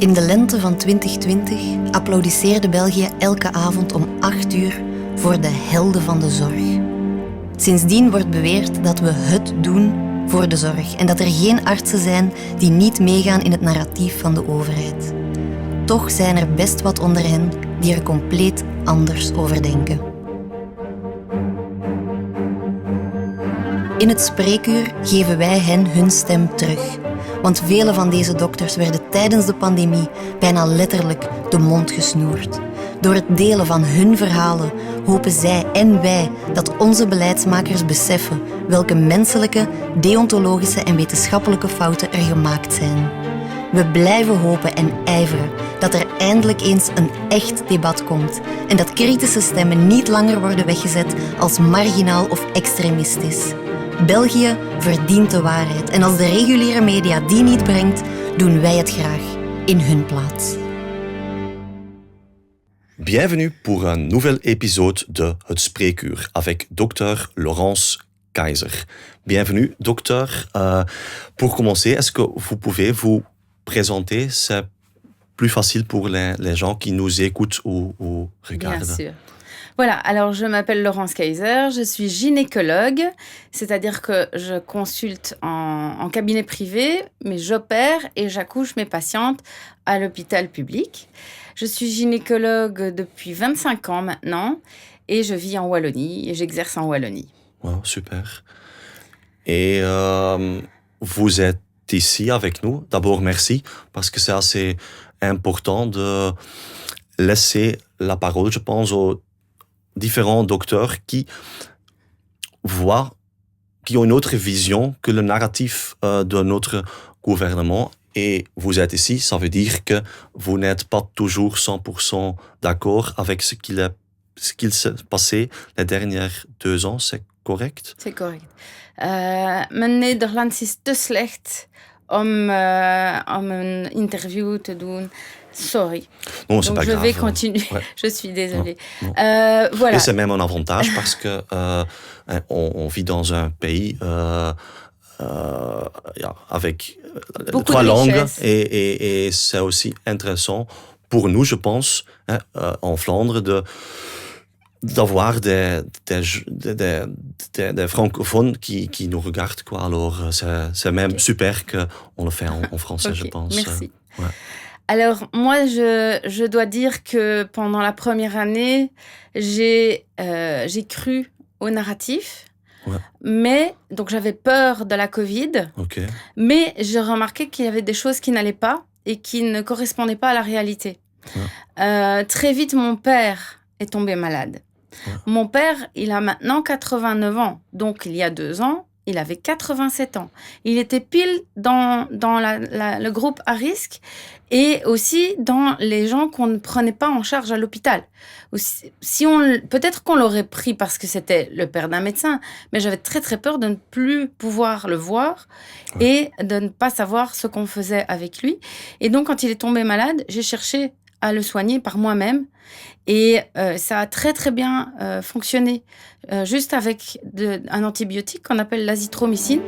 In de lente van 2020 applaudisseerde België elke avond om 8 uur voor de helden van de zorg. Sindsdien wordt beweerd dat we het doen voor de zorg en dat er geen artsen zijn die niet meegaan in het narratief van de overheid. Toch zijn er best wat onder hen die er compleet anders over denken. In het spreekuur geven wij hen hun stem terug. Want vele van deze dokters werden tijdens de pandemie bijna letterlijk de mond gesnoerd. Door het delen van hun verhalen hopen zij en wij dat onze beleidsmakers beseffen welke menselijke, deontologische en wetenschappelijke fouten er gemaakt zijn. We blijven hopen en ijveren dat er eindelijk eens een echt debat komt en dat kritische stemmen niet langer worden weggezet als marginaal of extremistisch. België verdient de waarheid en als de reguliere media die niet brengt, doen wij het graag in hun plaats. Bienvenue pour un nouvel épisode de Het Spreekuur avec Dr Laurence Keizer. Bienvenue, docteur. Pour commencer, est-ce que vous pouvez vous présenter? C'est plus facile pour les gens qui nous écoutent ou regardent. Bien sûr. Voilà, alors je m'appelle Laurence Keizer, je suis gynécologue, c'est-à-dire que je consulte en cabinet privé, mais j'opère et j'accouche mes patientes à l'hôpital public. Je suis gynécologue depuis 25 ans maintenant et je vis en Wallonie et j'exerce en Wallonie. Wow, super. Et vous êtes ici avec nous. D'abord, merci, parce que c'est assez important de laisser la parole, je pense, aux différents docteurs qui ont une autre vision que le narratif de notre gouvernement. Et vous êtes ici, ça veut dire que vous n'êtes pas toujours 100% d'accord avec ce qu'il s'est passé les dernières 2 ans, c'est correct? C'est correct. Mijn Nederlands is te slecht om een interview te doen. Sorry. Non, c'est Donc pas je grave. vais continuer. Ouais. Je suis désolée. Non. Voilà. Et c'est même un avantage parce que on vit dans un pays avec Beaucoup 3 de langues richesses. et c'est aussi intéressant pour nous, je pense, en Flandre, d'avoir des francophones qui nous regardent, quoi. Alors c'est même super qu'on le fait en français, Ok, je pense. merci. Ouais. Alors, moi, je dois dire que pendant la première année, j'ai cru au narratif. Ouais. Mais, donc j'avais peur de la Covid, Ok. mais j'ai remarqué qu'il y avait des choses qui n'allaient pas et qui ne correspondaient pas à la réalité. Ouais. Très vite, mon père est tombé malade. Ouais. Mon père, il a maintenant 89 ans. Donc, il y a 2 ans, il avait 87 ans. Il était pile dans le groupe à risque et aussi dans les gens qu'on ne prenait pas en charge à l'hôpital. Peut-être qu'on l'aurait pris parce que c'était le père d'un médecin, mais j'avais très très peur de ne plus pouvoir le voir et de ne pas savoir ce qu'on faisait avec lui. Et donc, quand il est tombé malade, j'ai cherché à le soigner par moi-même. Et ça a très très bien fonctionné, juste avec un antibiotique qu'on appelle l'azithromycine.